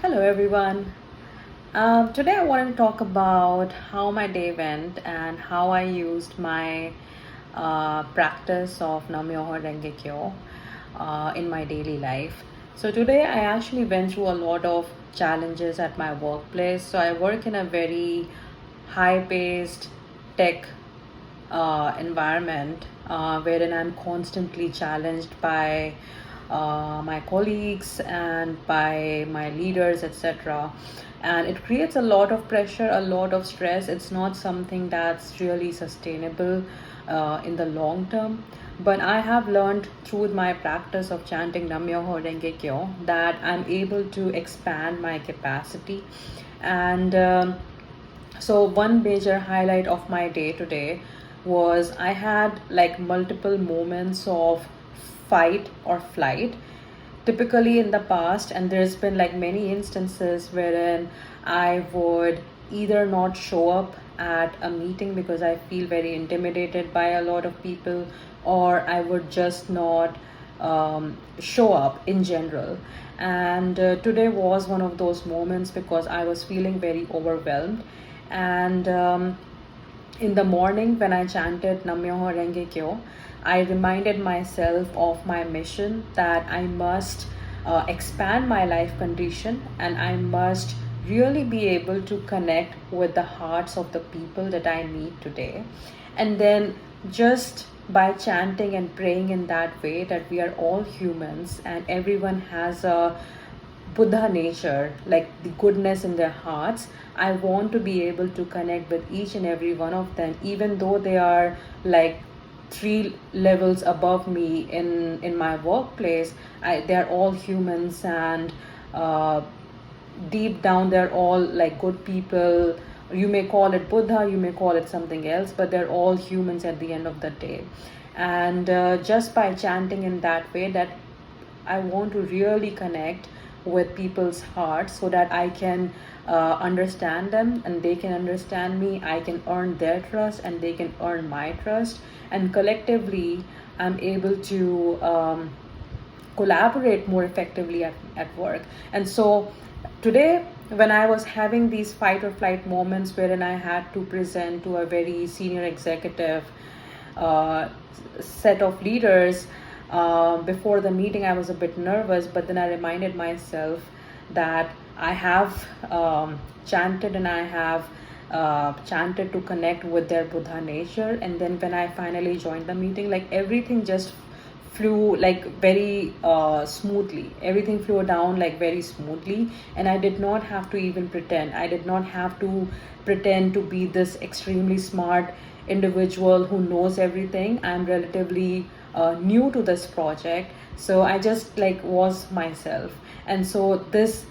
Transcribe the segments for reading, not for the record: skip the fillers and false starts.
Hello, everyone. Today, I wanted to talk about how my day went and how I used my practice of Nam Myoho Renge Kyo in my daily life. So, today, I actually went through a lot of challenges at my workplace. So, I work in a very high paced tech environment wherein I'm constantly challenged by my colleagues and by my leaders, etc. And it creates a lot of pressure, a lot of stress. It's not something that's really sustainable in the long term. But I have learned through my practice of chanting Nam Myoho Renge Kyo that I'm able to expand my capacity. And so, one major highlight of my day today was I had like multiple moments of fight or flight typically in the past, and there's been like many instances wherein I would either not show up at a meeting because I feel very intimidated by a lot of people, or I would just not show up in general. And today was one of those moments because I was feeling very overwhelmed. And in the morning, when I chanted Nam Myoho Renge Kyo, I reminded myself of my mission that I must expand my life condition and I must really be able to connect with the hearts of the people that I meet today. And then just by chanting and praying in that way, that we are all humans and everyone has a Buddha nature, like the goodness in their hearts. I want to be able to connect with each and every one of them, even though they are like three levels above me in my workplace. They are all humans, and uh, deep down they're all like good people. You may call it Buddha, you may call it something else, but they're all humans at the end of the day. And just by chanting in that way, that I want to really connect with people's hearts so that I can understand them and they can understand me. I can earn their trust and they can earn my trust. And collectively, I'm able to collaborate more effectively at work. And so today, when I was having these fight or flight moments wherein I had to present to a very senior executive uh, set of leaders, before the meeting, I was a bit nervous, but then I reminded myself that I have chanted and I have chanted to connect with their Buddha nature. And then when I finally joined the meeting, like everything just flew like very smoothly. Everything flew down like very smoothly, and I did not have to even pretend. I did not have to pretend to be this extremely smart individual who knows everything. I'm relatively new to this project, so I just like was myself. And so this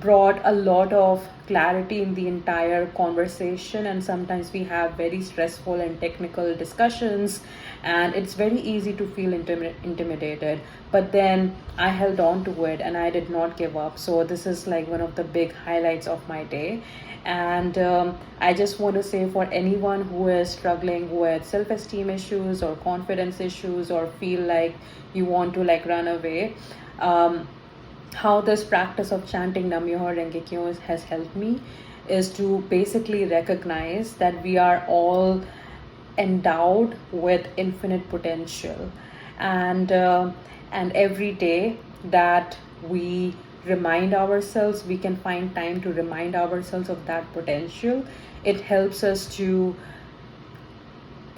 brought a lot of clarity in the entire conversation. And sometimes we have very stressful and technical discussions and it's very easy to feel intimidated, but then I held on to it and I did not give up. So this is like one of the big highlights of my day. And I just want to say, for anyone who is struggling with self-esteem issues or confidence issues, or feel like you want to like run away, how this practice of chanting Nam Myoho Renge Kyo has helped me is to basically recognize that we are all endowed with infinite potential, and every day that we remind ourselves, we can find time to remind ourselves of that potential. It helps us to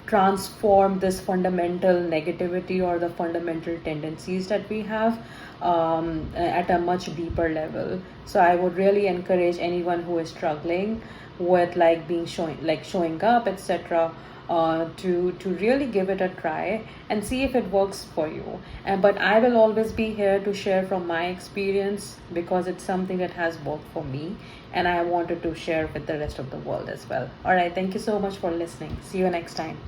transform this fundamental negativity or the fundamental tendencies that we have at a much deeper level. So I would really encourage anyone who is struggling with like showing up, etc., to really give it a try and see if it works for you. And but I will always be here to share from my experience because it's something that has worked for me, and I wanted to share with the rest of the world as well. All right, thank you so much for listening. See you next time.